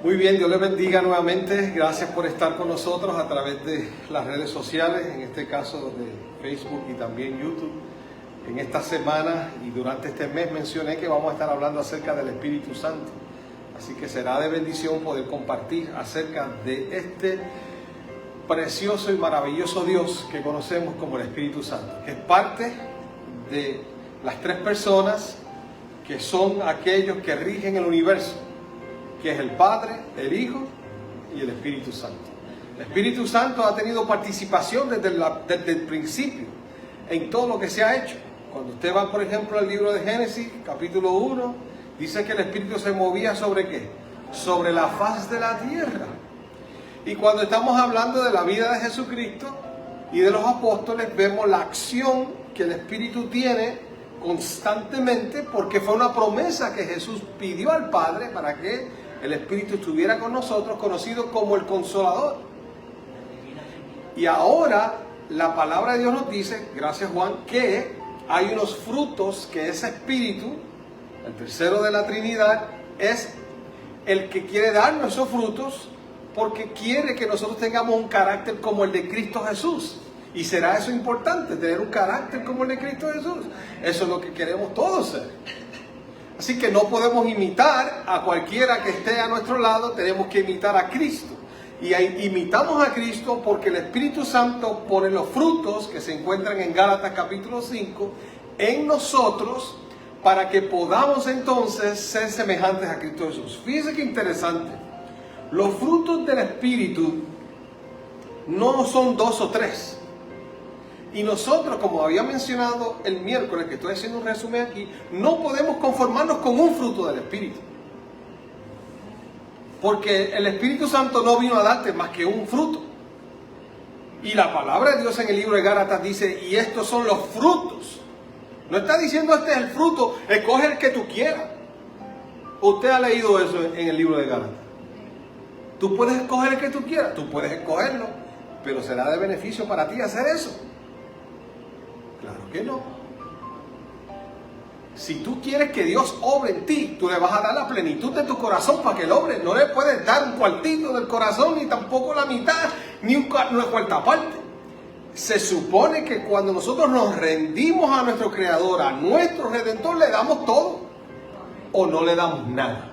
Muy bien, Dios les bendiga nuevamente. Gracias por estar con nosotros a través de las redes sociales, en este caso de Facebook y también YouTube. En esta semana y durante este mes mencioné que vamos a estar hablando acerca del Espíritu Santo. Así que será de bendición poder compartir acerca de este precioso y maravilloso Dios que conocemos como el Espíritu Santo, que es parte de las tres personas que son aquellos que rigen el universo, que es el Padre, el Hijo y el Espíritu Santo. El Espíritu Santo ha tenido participación desde el principio en todo lo que se ha hecho. Cuando usted va, por ejemplo, al libro de Génesis, capítulo 1, dice que el Espíritu se movía ¿sobre qué? Sobre la faz de la tierra. Y cuando estamos hablando de la vida de Jesucristo y de los apóstoles, vemos la acción que el Espíritu tiene constantemente, porque fue una promesa que Jesús pidió al Padre para que el Espíritu estuviera con nosotros, conocido como el Consolador. Y ahora la palabra de Dios nos dice, gracias Juan, que hay unos frutos que ese Espíritu, el tercero de la Trinidad, es el que quiere darnos esos frutos porque quiere que nosotros tengamos un carácter como el de Cristo Jesús. Y será eso importante, tener un carácter como el de Cristo Jesús. Eso es lo que queremos todos ser. Así que no podemos imitar a cualquiera que esté a nuestro lado, tenemos que imitar a Cristo. Y imitamos a Cristo porque el Espíritu Santo pone los frutos que se encuentran en Gálatas capítulo 5 en nosotros para que podamos entonces ser semejantes a Cristo Jesús. Fíjense qué interesante. Los frutos del Espíritu no son 2 o 3. Y nosotros, como había mencionado el miércoles, que estoy haciendo un resumen aquí, no podemos conformarnos con un fruto del Espíritu. Porque el Espíritu Santo no vino a darte más que un fruto. Y la palabra de Dios en el libro de Gálatas dice, y estos son los frutos. No está diciendo este es el fruto, escoge el que tú quieras. Usted ha leído eso en el libro de Gálatas. Tú puedes escoger el que tú quieras, tú puedes escogerlo, pero será de beneficio para ti hacer eso. Claro que no. Si tú quieres que Dios obre en ti, tú le vas a dar la plenitud de tu corazón para que Él obre. No le puedes dar un cuartito del corazón, ni tampoco la mitad, ni una cuarta parte. Se supone que cuando nosotros nos rendimos a nuestro Creador, a nuestro Redentor, le damos todo. O no le damos nada.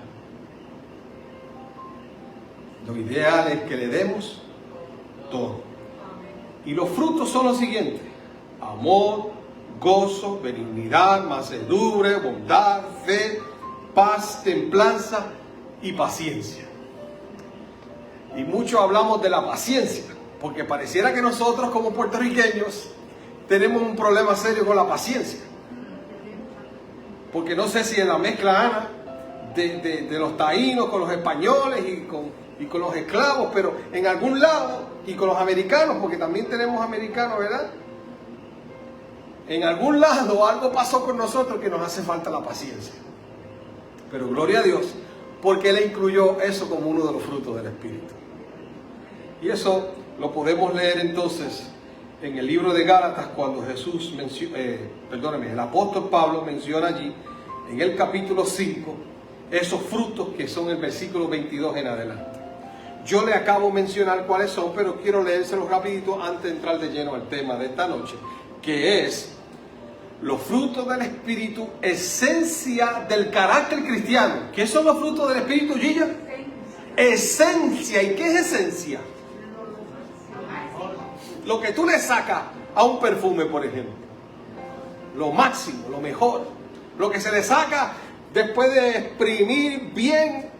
Lo ideal es que le demos todo. Y los frutos son los siguientes: amor, gozo, benignidad, mansedumbre, bondad, fe, paz, templanza y paciencia. Y mucho hablamos de la paciencia, porque pareciera que nosotros como puertorriqueños tenemos un problema serio con la paciencia. Porque no sé si en la mezcla, Ana, de los taínos con los españoles y con los esclavos, pero en algún lado, y con los americanos, porque también tenemos americanos, ¿verdad? En algún lado algo pasó con nosotros que nos hace falta la paciencia. Pero gloria a Dios, porque Él incluyó eso como uno de los frutos del Espíritu. Y eso lo podemos leer entonces en el libro de Gálatas, cuando Jesús el apóstol Pablo menciona allí, en el capítulo 5, esos frutos que son el versículo 22 en adelante. Yo le acabo de mencionar cuáles son, pero quiero leérselos rapidito antes de entrar de lleno al tema de esta noche, que es los frutos del Espíritu, esencia del carácter cristiano. ¿Qué son los frutos del Espíritu, Gilla? Esencia. ¿Y qué es esencia? Lo que tú le sacas a un perfume, por ejemplo. Lo máximo, lo mejor. Lo que se le saca después de exprimir bien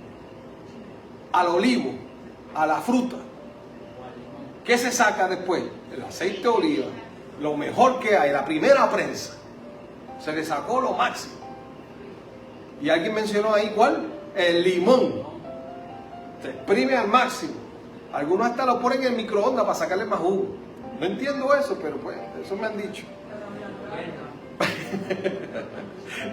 al olivo, a la fruta. ¿Qué se saca después? El aceite de oliva. Lo mejor que hay, la primera prensa. Se le sacó lo máximo. Y alguien mencionó ahí, ¿cuál? El limón. Se exprime al máximo. Algunos hasta lo ponen en el microondas para sacarle más jugo. No entiendo eso, pero pues, eso me han dicho.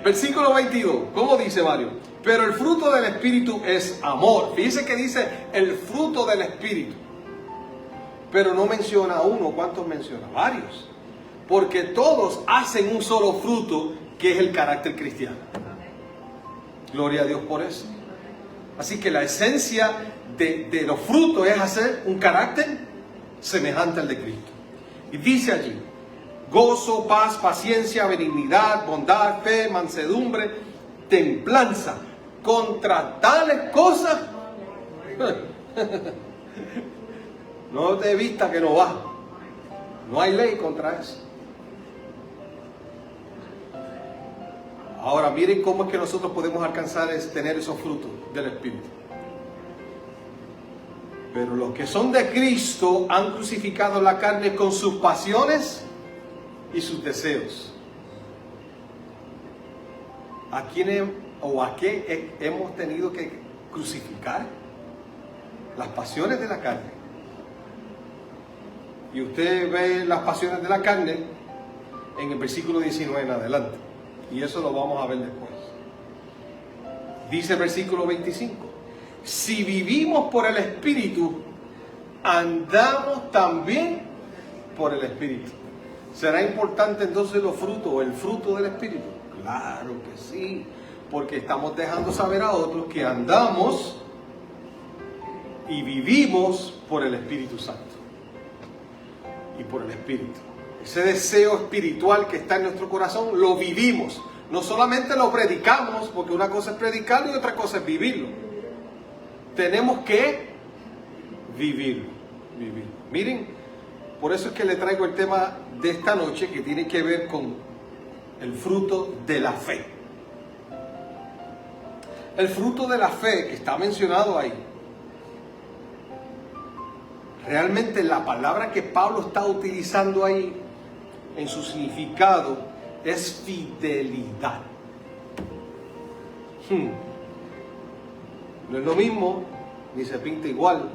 Versículo 22. ¿Cómo dice Mario? Pero el fruto del Espíritu es amor. Fíjense que dice el fruto del Espíritu. Pero no menciona uno. ¿Cuántos menciona? Varios. Porque todos hacen un solo fruto, que es el carácter cristiano. Gloria a Dios por eso. Así que la esencia de los frutos es hacer un carácter semejante al de Cristo. Y dice allí, gozo, paz, paciencia, benignidad, bondad, fe, mansedumbre, templanza. Contra tales cosas, no te vista que no va. No hay ley contra eso. Ahora miren cómo es que nosotros podemos alcanzar tener esos frutos del Espíritu. Pero los que son de Cristo han crucificado la carne con sus pasiones y sus deseos. ¿A quién o a qué hemos tenido que crucificar? Las pasiones de la carne. Y usted ve las pasiones de la carne en el versículo 19 en adelante. Y eso lo vamos a ver después. Dice el versículo 25. Si vivimos por el Espíritu, andamos también por el Espíritu. ¿Será importante entonces los frutos o el fruto del Espíritu? Claro que sí, porque estamos dejando saber a otros que andamos y vivimos por el Espíritu Santo y por el Espíritu. Ese deseo espiritual que está en nuestro corazón lo vivimos. No solamente lo predicamos, porque una cosa es predicarlo y otra cosa es vivirlo. Tenemos que vivirlo. Miren, por eso es que le traigo el tema de esta noche que tiene que ver con el fruto de la fe. El fruto de la fe que está mencionado ahí. Realmente la palabra que Pablo está utilizando ahí en su significado es fidelidad. No es lo mismo, ni se pinta igual,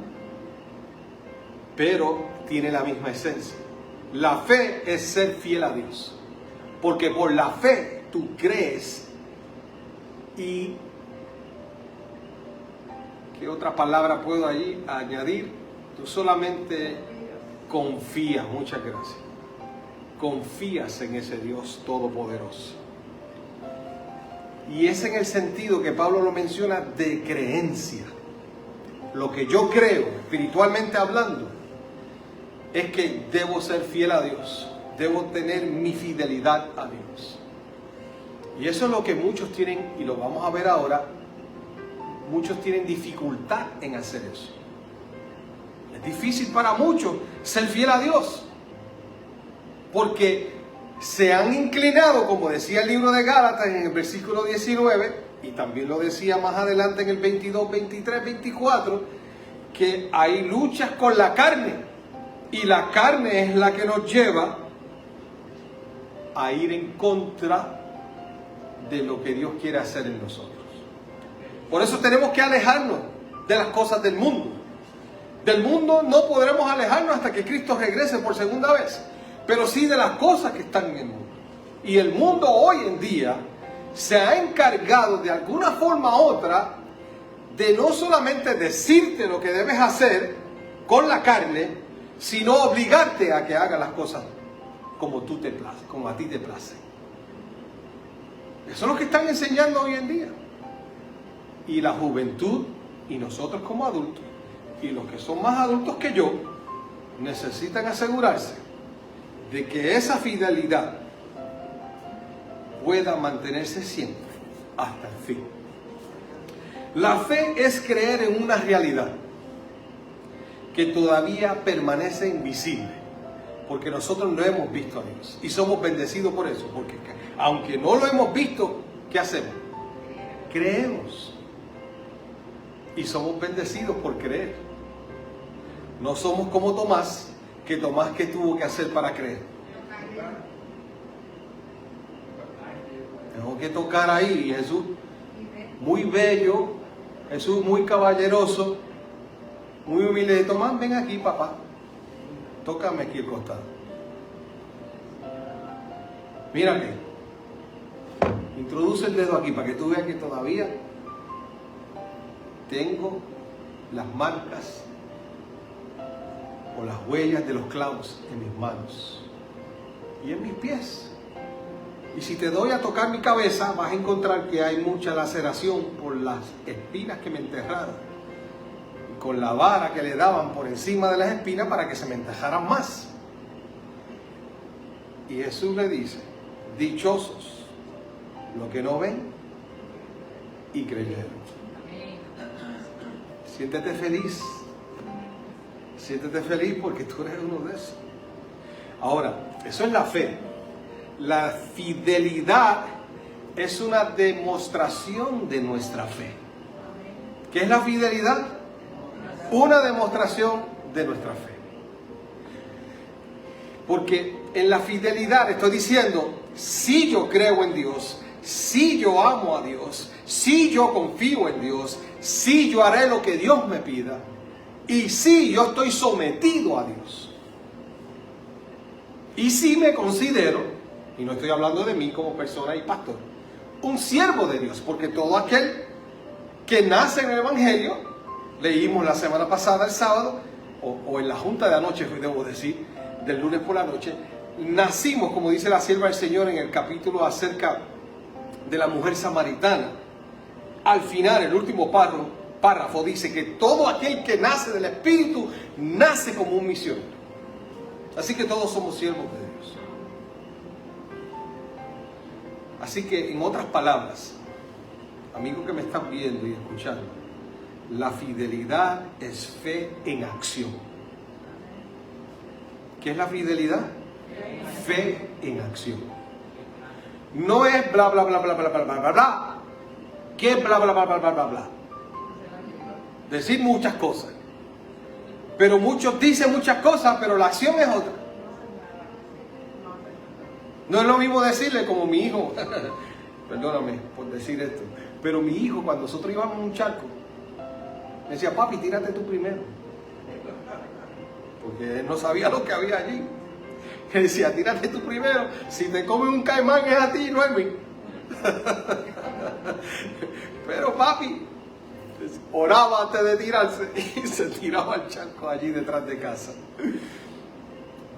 pero tiene la misma esencia. La fe es ser fiel a Dios, porque por la fe tú crees y ¿qué otra palabra puedo allí añadir? Tú solamente confías, muchas gracias. Confías en ese Dios todopoderoso. Y es en el sentido que Pablo lo menciona de creencia. Lo que yo creo, espiritualmente hablando, es que debo ser fiel a Dios. Debo tener mi fidelidad a Dios. Y eso es lo que muchos tienen, y lo vamos a ver ahora, muchos tienen dificultad en hacer eso. Es difícil para muchos ser fiel a Dios. Porque se han inclinado, como decía el libro de Gálatas en el versículo 19, y también lo decía más adelante en el 22, 23, 24, que hay luchas con la carne, y la carne es la que nos lleva a ir en contra de lo que Dios quiere hacer en nosotros. Por eso tenemos que alejarnos de las cosas del mundo. Del mundo no podremos alejarnos hasta que Cristo regrese por segunda vez, pero sí de las cosas que están en el mundo. Y el mundo hoy en día se ha encargado de alguna forma u otra de no solamente decirte lo que debes hacer con la carne, sino obligarte a que hagas las cosas como tú te place, como a ti te place. Eso es lo que están enseñando hoy en día. Y la juventud y nosotros como adultos y los que son más adultos que yo necesitan asegurarse de que esa fidelidad pueda mantenerse siempre hasta el fin. La fe es creer en una realidad que todavía permanece invisible, porque nosotros no hemos visto a Dios y somos bendecidos por eso, porque aunque no lo hemos visto, ¿qué hacemos? Creemos y somos bendecidos por creer. No somos como Tomás, que ¿qué tuvo que hacer para creer? Tengo que tocar ahí, y Jesús muy bello, Jesús muy caballeroso, muy humilde. Tomás, ven aquí, papá, tócame aquí el costado, mírame, introduce el dedo aquí para que tú veas que todavía tengo las marcas o las huellas de los clavos en mis manos y en mis pies. Y si te doy a tocar mi cabeza, vas a encontrar que hay mucha laceración por las espinas que me enterraron. Y con la vara que le daban por encima de las espinas para que se me enterraran más. Y Jesús le dice, dichosos los que no ven y creyeron. Siéntete feliz. Siéntete feliz porque tú eres uno de esos. Ahora, eso es la fe. La fidelidad es una demostración de nuestra fe. ¿Qué es la fidelidad? Una demostración de nuestra fe. Porque en la fidelidad estoy diciendo, si yo creo en Dios, si yo amo a Dios, si yo confío en Dios, si yo haré lo que Dios me pida, y si yo estoy sometido a Dios. Y si me considero, y no estoy hablando de mí como persona y pastor, un siervo de Dios, porque todo aquel que nace en el Evangelio, leímos la semana pasada, el sábado, o en la junta de anoche, debo decir, del lunes por la noche, nacimos, como dice la sierva del Señor en el capítulo acerca de la mujer samaritana. Al final, el último párrafo dice que todo aquel que nace del Espíritu nace como un misionero. Así que todos somos siervos de Dios. Así que, en otras palabras, amigo que me estás viendo y escuchando, la fidelidad es fe en acción. ¿Qué es la fidelidad? Fe en acción. No es bla, bla, bla, bla, bla, bla, bla, bla, bla. ¿Qué es bla, bla, bla, bla, bla, bla, bla? Decir muchas cosas. Pero muchos dicen muchas cosas, pero la acción es otra. No es lo mismo decirle como mi hijo, perdóname por decir esto, pero mi hijo cuando nosotros íbamos a un charco, me decía, papi, tírate tú primero. Porque él no sabía lo que había allí. Él decía, tírate tú primero, si te come un caimán es a ti, no es a mí. Pero papi oraba antes de tirarse y se tiraba al charco allí detrás de casa.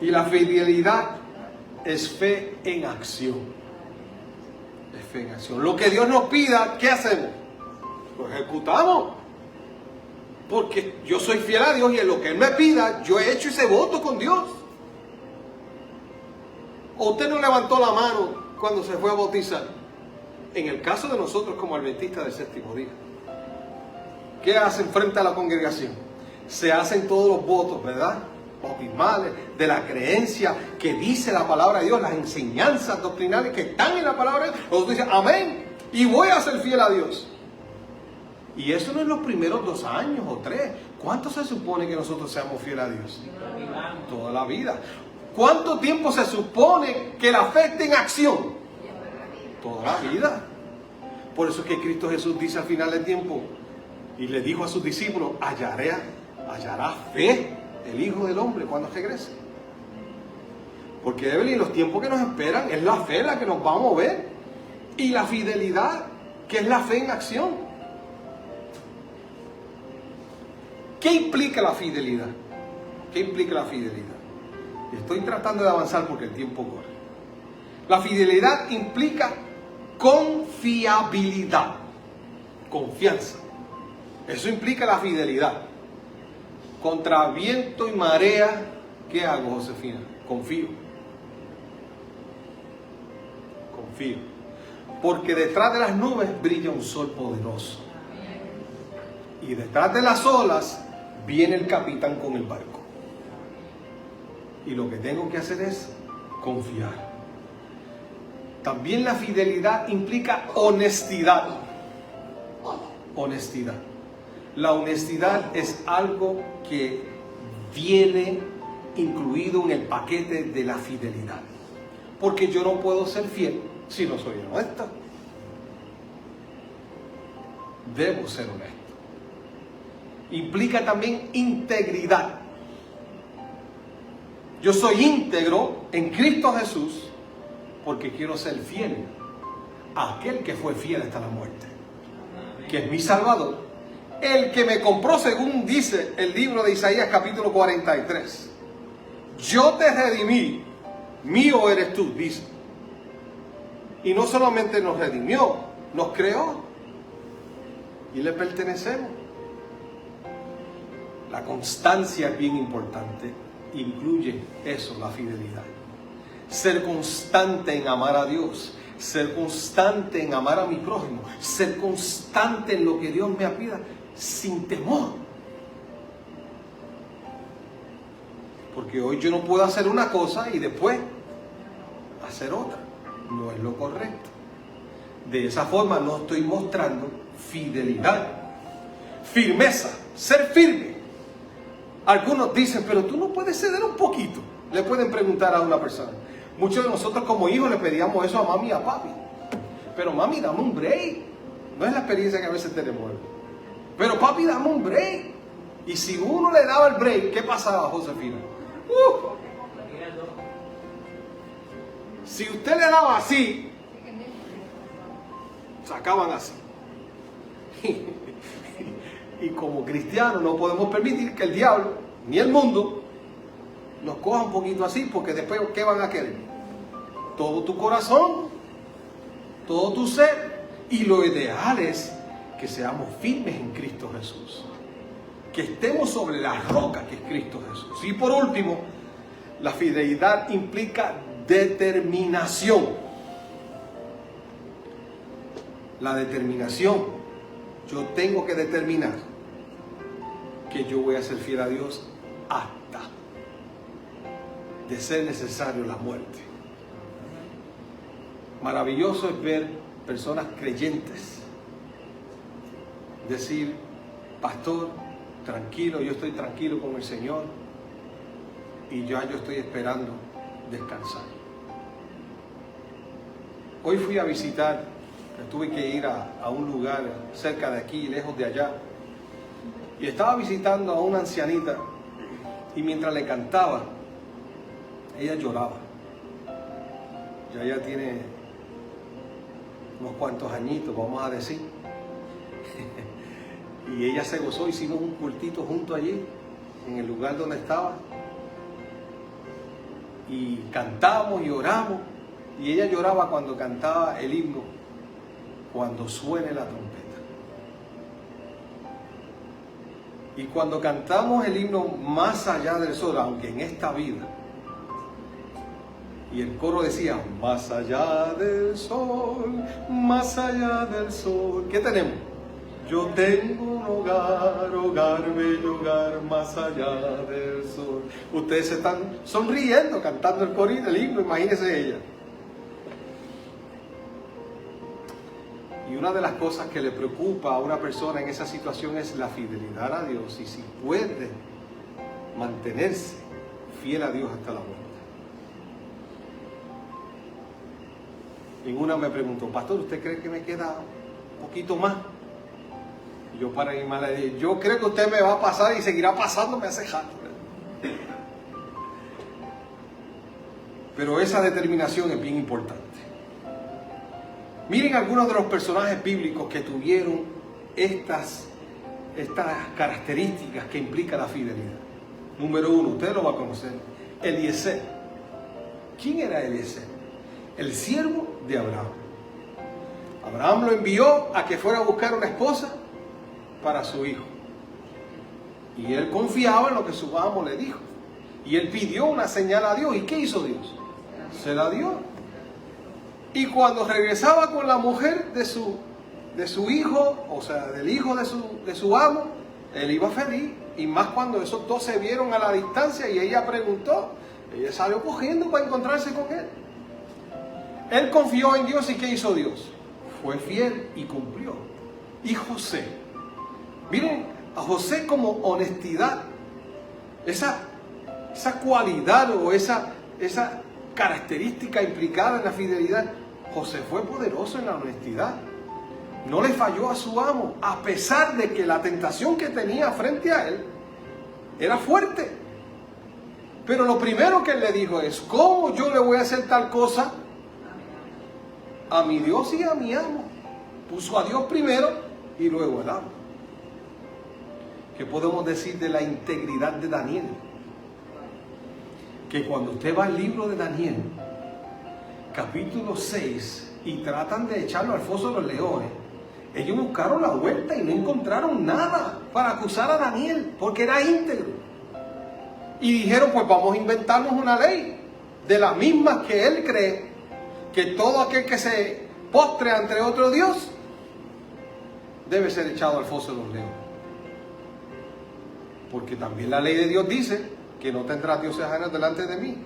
Y la fidelidad es fe en acción. Es fe en acción. Lo que Dios nos pida, ¿qué hacemos? Lo ejecutamos. Porque yo soy fiel a Dios y en lo que Él me pida, yo he hecho ese voto con Dios. ¿O usted no levantó la mano cuando se fue a bautizar? En el caso de nosotros como adventistas del séptimo día, ¿qué hacen frente a la congregación? Se hacen todos los votos, ¿verdad? Bautismales, de la creencia que dice la palabra de Dios, las enseñanzas doctrinales que están en la palabra de Dios. Nosotros dicen, amén, y voy a ser fiel a Dios. Y eso no es los primeros 2 años o 3. ¿Cuánto se supone que nosotros seamos fieles a Dios? Toda la vida. ¿Cuánto tiempo se supone que la fe esté en acción? Toda la vida. Por eso es que Cristo Jesús dice al final del tiempo, y le dijo a sus discípulos, hallará fe el Hijo del Hombre cuando regrese. Porque Evelyn, los tiempos que nos esperan es la fe la que nos va a mover. Y la fidelidad, que es la fe en acción. ¿Qué implica la fidelidad? ¿Qué implica la fidelidad? Estoy tratando de avanzar porque el tiempo corre. La fidelidad implica confiabilidad, confianza. Eso implica la fidelidad. Contra viento y marea, ¿qué hago, Josefina? Confío. Confío. Porque detrás de las nubes brilla un sol poderoso. Y detrás de las olas viene el capitán con el barco. Y lo que tengo que hacer es confiar. También la fidelidad implica honestidad. Honestidad. La honestidad es algo que viene incluido en el paquete de la fidelidad. Porque yo no puedo ser fiel si no soy honesto. Debo ser honesto. Implica también integridad. Yo soy íntegro en Cristo Jesús porque quiero ser fiel a aquel que fue fiel hasta la muerte, que es mi Salvador, el que me compró, según dice el libro de Isaías capítulo 43. Yo te redimí, mío eres tú, dice. Y no solamente nos redimió, nos creó y le pertenecemos. La constancia es bien importante, incluye eso, la fidelidad. Ser constante en amar a Dios, ser constante en amar a mi prójimo, ser constante en lo que Dios me pida, sin temor. Porque hoy yo no puedo hacer una cosa y después hacer otra. No es lo correcto. De esa forma no estoy mostrando fidelidad, firmeza, ser firme. Algunos dicen, pero tú no puedes ceder un poquito. Le pueden preguntar a una persona. Muchos de nosotros como hijos le pedíamos eso a mami y a papi. Pero mami, dame un break. No es la experiencia que a veces tenemos. Pero papi, dame un break. Y si uno le daba el break, ¿qué pasaba, Josefina? Si usted le daba así, sacaban así. Y como cristianos no podemos permitir que el diablo, ni el mundo, nos coja un poquito así, porque después, ¿qué van a querer? Todo tu corazón, todo tu ser. Y lo ideal es que seamos firmes en Cristo Jesús. Que estemos sobre la roca que es Cristo Jesús. Y por último, la fidelidad implica determinación. La determinación. Yo tengo que determinar que yo voy a ser fiel a Dios hasta, de ser necesario, la muerte. Maravilloso es ver personas creyentes decir, pastor, tranquilo, yo estoy tranquilo con el Señor y ya yo estoy esperando descansar. Hoy fui a visitar, tuve que ir a un lugar cerca de aquí, lejos de allá, y estaba visitando a una ancianita y mientras le cantaba, ella lloraba. Ya ella tiene unos cuantos añitos, vamos a decir. Y ella se gozó, hicimos un cultito junto allí, en el lugar donde estaba. Y cantamos y oramos. Y ella lloraba cuando cantaba el himno, cuando suene la trompeta. Y cuando cantamos el himno Más allá del sol, aunque en esta vida, y el coro decía, más allá del sol, más allá del sol. ¿Qué tenemos? Yo tengo un hogar, hogar, bello hogar, más allá del sol. Ustedes se están sonriendo cantando el coro del himno, imagínense ella. Y una de las cosas que le preocupa a una persona en esa situación es la fidelidad a Dios y si puede mantenerse fiel a Dios hasta la muerte. En una me preguntó, pastor, ¿usted cree que me queda un poquito más? Y yo para mi madre le dije, yo creo que usted me va a pasar y seguirá pasándome hace rato. Pero esa determinación es bien importante. Miren algunos de los personajes bíblicos que tuvieron estas características que implica la fidelidad. Número 1, usted lo va a conocer, Eliezer. ¿Quién era Eliezer? El siervo de Abraham. Abraham lo envió a que fuera a buscar una esposa para su hijo. Y él confiaba en lo que su amo le dijo. Y él pidió una señal a Dios. ¿Y qué hizo Dios? Se la dio. Y cuando regresaba con la mujer de su hijo, o sea, del hijo de su amo, él iba feliz. Y más cuando esos dos se vieron a la distancia y ella preguntó, ella salió cogiendo para encontrarse con él. Él confió en Dios y ¿qué hizo Dios? Fue fiel y cumplió. Y José, miren a José como honestidad, esa cualidad o esa característica implicada en la fidelidad. José fue poderoso en la honestidad. No le falló a su amo, a pesar de que la tentación que tenía frente a él era fuerte. Pero lo primero que él le dijo es, ¿cómo yo le voy a hacer tal cosa a mi Dios y a mi amo? Puso a Dios primero y luego al amo. ¿Qué podemos decir de la integridad de Daniel? Que cuando usted va al libro de Daniel, capítulo 6, y tratan de echarlo al foso de los leones, ellos buscaron la vuelta y no encontraron nada para acusar a Daniel, porque era íntegro. Y dijeron, pues vamos a inventarnos una ley, de las mismas que él cree, que todo aquel que se postre ante otro Dios, debe ser echado al foso de los leones. Porque también la ley de Dios dice que no tendrás dioses ajenos delante de mí.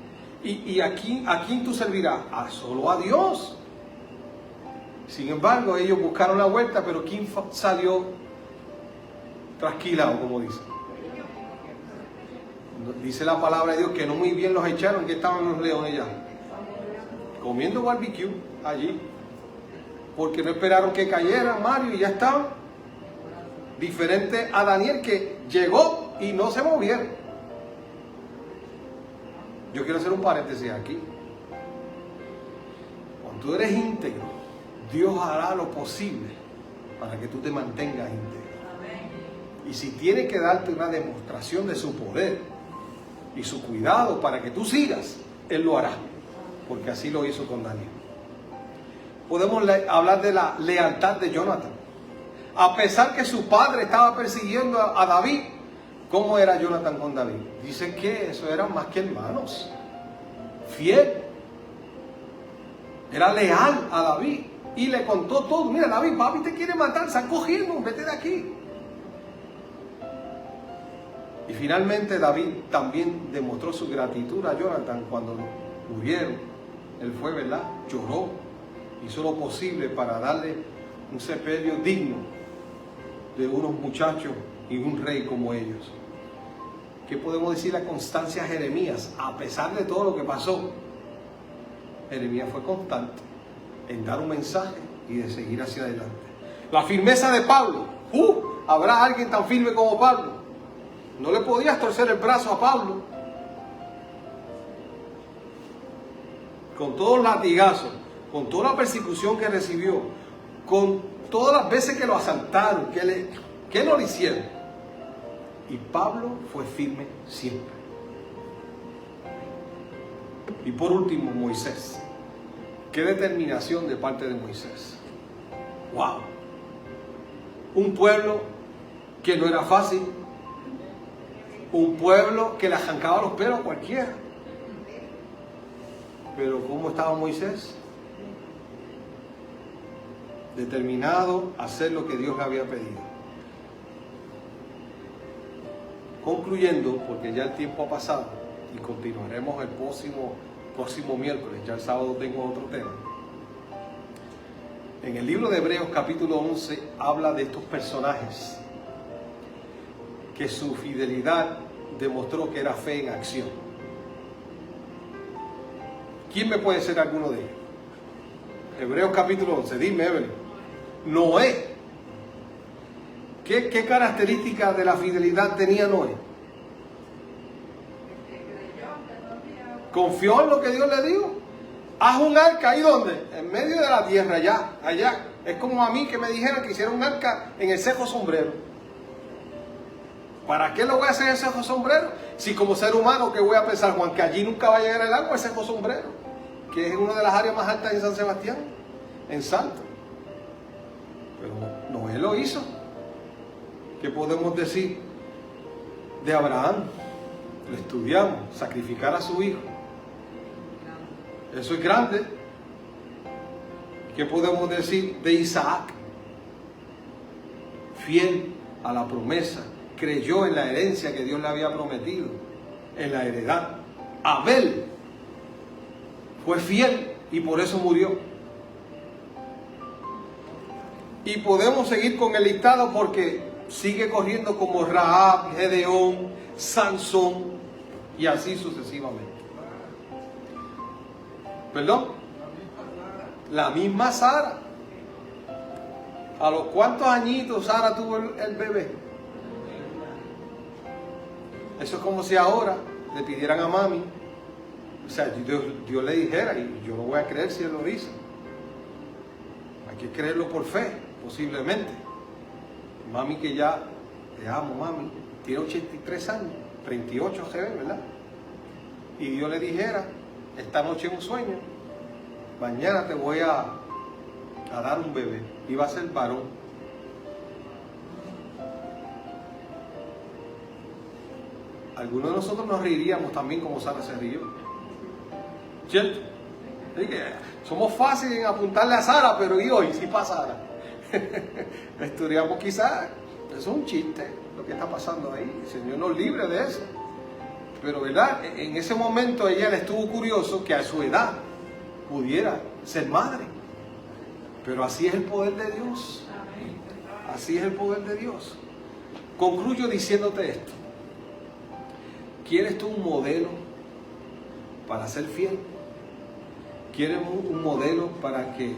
¿Y a quién tú servirás? Solo a Dios. Sin embargo, ellos buscaron la vuelta, pero ¿quién salió trasquilado, como dice? Dice la palabra de Dios que no muy bien los echaron, que estaban los leones ya comiendo barbecue allí, porque no esperaron que cayera Mario y ya estaban. Diferente a Daniel, que llegó y no se movieron. Yo quiero hacer un paréntesis aquí. Cuando tú eres íntegro, Dios hará lo posible para que tú te mantengas íntegro. Y si tiene que darte una demostración de su poder y su cuidado para que tú sigas, Él lo hará, porque así lo hizo con Daniel. Podemos hablar de la lealtad de Jonathan. A pesar que su padre estaba persiguiendo a David, ¿cómo era Jonathan con David? Dicen que eso eran más que hermanos. Fiel. Era leal a David. Y le contó todo. Mira, David, papi te quiere matar, sal cogiendo, vete de aquí. Y finalmente David también demostró su gratitud a Jonathan cuando murieron. Él fue, ¿verdad? Lloró. Hizo lo posible para darle un sepelio digno de unos muchachos y un rey como ellos. ¿Qué podemos decir la constancia de Jeremías? A pesar de todo lo que pasó, Jeremías fue constante en dar un mensaje y de seguir hacia adelante. La firmeza de Pablo. ¿Habrá alguien tan firme como Pablo? No le podías torcer el brazo a Pablo. Con todos los latigazos, con toda la persecución que recibió, con todas las veces que lo asaltaron, que no lo hicieron. Y Pablo fue firme siempre. Y por último, Moisés. Qué determinación de parte de Moisés. ¡Wow! Un pueblo que no era fácil. Un pueblo que le arrancaba los pelos a cualquiera. Pero ¿cómo estaba Moisés? Determinado a hacer lo que Dios le había pedido. Concluyendo, porque ya el tiempo ha pasado y continuaremos el próximo miércoles, ya el sábado tengo otro tema. En el libro de Hebreos capítulo 11 habla de estos personajes que su fidelidad demostró que era fe en acción. ¿Quién me puede ser alguno de ellos? Hebreos capítulo 11, dime, Evelyn. Noé. ¿Qué características de la fidelidad tenía Noé? Confió en lo que Dios le dijo. Haz un arca, ¿y dónde? En medio de la tierra, allá. Es como a mí que me dijeran que hiciera un arca en el Cejo Sombrero. ¿Para qué lo voy a hacer en el Cejo Sombrero? Si como ser humano, ¿qué voy a pensar, Juan? Que allí nunca va a llegar el agua, el Cejo Sombrero, que es una de las áreas más altas en San Sebastián, en Salto. Pero Noé lo hizo. ¿Qué podemos decir de Abraham? Lo estudiamos, sacrificar a su hijo. Eso es grande. ¿Qué podemos decir de Isaac? Fiel a la promesa, creyó en la herencia que Dios le había prometido, en la heredad. Abel fue fiel y por eso murió. Y podemos seguir con el listado porque sigue corriendo como Rahab, Gedeón, Sansón y así sucesivamente. ¿Perdón? La misma Sara. ¿A los cuántos añitos Sara tuvo el bebé? Eso es como si ahora le pidieran a mami. O sea, Dios le dijera, y yo no voy a creer si él lo dice. Hay que creerlo por fe, posiblemente. Mami que ya, te amo mami, tiene 83 años, 38 se ve, ¿verdad? Y Dios le dijera, esta noche en un sueño, mañana te voy a a dar un bebé. Iba a ser varón. Algunos de nosotros nos reiríamos también como Sara se rió. ¿Cierto? Así que somos fáciles en apuntarle a Sara, pero ¿y hoy? Si pasara. Estudiamos quizás, eso es un chiste, lo que está pasando ahí. El Señor nos libre de eso. Pero verdad, en ese momento ella le estuvo curioso que a su edad pudiera ser madre. Pero así es el poder de Dios. Así es el poder de Dios. Concluyo diciéndote esto. ¿Quieres tú un modelo para ser fiel? ¿Quieres un modelo para que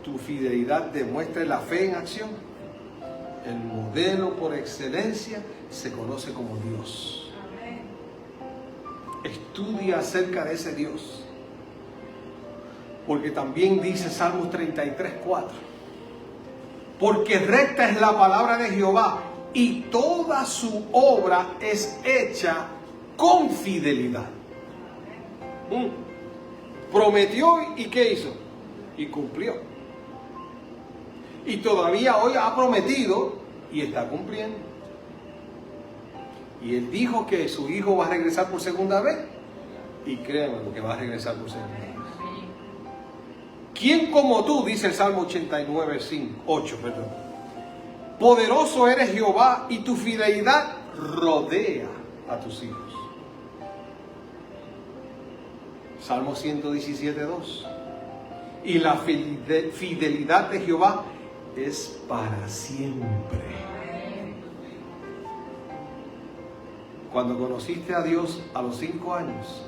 tu fidelidad demuestre la fe en acción? El modelo por excelencia se conoce como Dios. Estudia acerca de ese Dios. Porque también dice Salmos 33:4. Porque recta es la palabra de Jehová y toda su obra es hecha con fidelidad. Prometió y ¿qué hizo? Y cumplió. Y todavía hoy ha prometido y está cumpliendo. Y él dijo que su hijo va a regresar por segunda vez. Y créanme que va a regresar por segunda vez. ¿Quién como tú? Dice el Salmo 89:8. Poderoso eres Jehová y tu fidelidad rodea a tus hijos. Salmo 117:2. Y la fidelidad de Jehová es para siempre. Cuando conociste a Dios a los 5 años,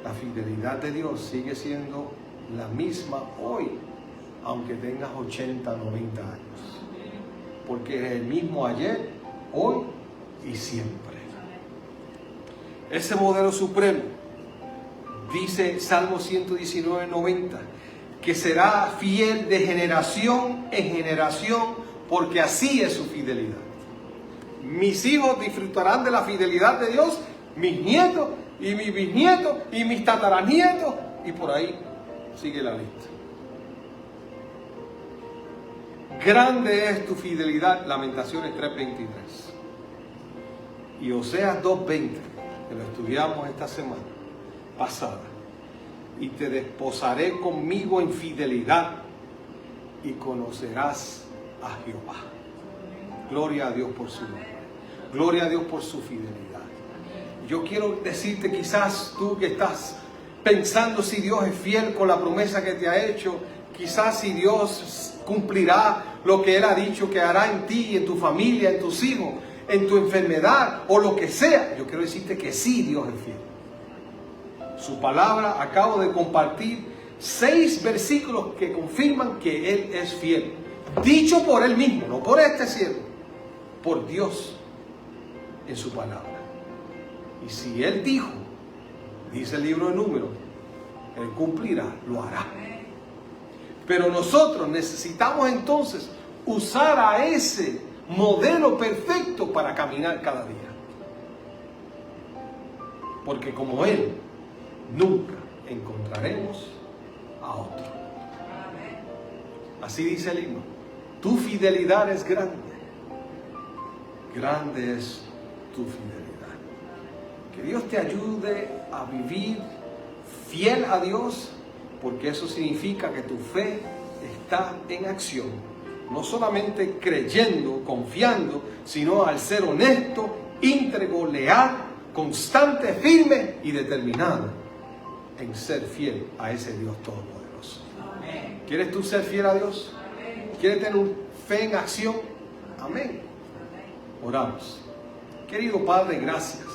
la fidelidad de Dios sigue siendo la misma hoy, aunque tengas 80, 90 años. Porque es el mismo ayer, hoy y siempre. Ese modelo supremo, dice Salmo 119:90, que será fiel de generación en generación, porque así es su fidelidad. Mis hijos disfrutarán de la fidelidad de Dios, mis nietos y mis bisnietos y mis tataranietos, y por ahí sigue la lista. Grande es tu fidelidad, Lamentaciones 3:23. Y Oseas 2:20, que lo estudiamos esta semana pasada. Y te desposaré conmigo en fidelidad y conocerás a Jehová. Gloria a Dios por su nombre. Gloria a Dios por su fidelidad. Yo quiero decirte, quizás tú que estás pensando si Dios es fiel con la promesa que te ha hecho, quizás si Dios cumplirá lo que Él ha dicho que hará en ti, en tu familia, en tus hijos, en tu enfermedad o lo que sea. Yo quiero decirte que sí, Dios es fiel. Su palabra, acabo de compartir 6 versículos que confirman que Él es fiel. Dicho por Él mismo, no por este siervo, por Dios en su palabra. Y si Él dijo, dice el libro de Números, Él cumplirá, lo hará. Pero nosotros necesitamos entonces usar a ese modelo perfecto para caminar cada día. Porque como Él, nunca encontraremos a otro. Así dice el himno. Tu fidelidad es grande. Grande es tu fidelidad. Que Dios te ayude a vivir fiel a Dios, porque eso significa que tu fe está en acción. No solamente creyendo, confiando, sino al ser honesto, íntegro, leal, constante, firme y determinado en ser fiel a ese Dios todopoderoso. Amén. ¿Quieres tú ser fiel a Dios? Amén. ¿Quieres tener fe en acción? Amén. Oramos. Querido Padre, gracias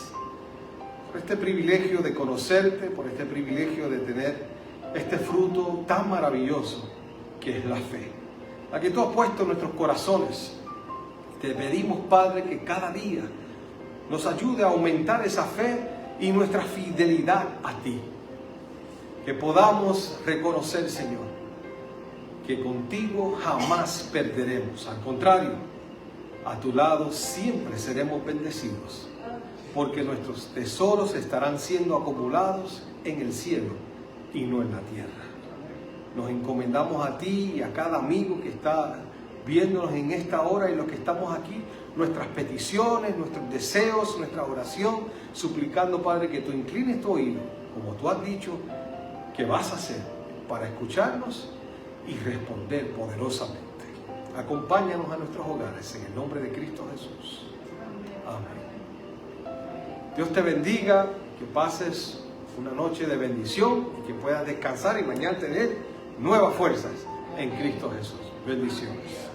por este privilegio de conocerte, por este privilegio de tener este fruto tan maravilloso que es la fe, la que tú has puesto en nuestros corazones. Te pedimos, Padre, que cada día nos ayude a aumentar esa fe y nuestra fidelidad a ti. Que podamos reconocer, Señor, que contigo jamás perderemos. Al contrario, a tu lado siempre seremos bendecidos, porque nuestros tesoros estarán siendo acumulados en el cielo y no en la tierra. nos encomendamos a ti y a cada amigo que está viéndonos en esta hora y los que estamos aquí, nuestras peticiones, nuestros deseos, nuestra oración, suplicando, Padre, que tú inclines tu oído, como tú has dicho que vas a hacer, para escucharnos y responder poderosamente. Acompáñanos a nuestros hogares en el nombre de Cristo Jesús. Amén. Dios te bendiga, que pases una noche de bendición y que puedas descansar y mañana tener nuevas fuerzas en Cristo Jesús. Bendiciones.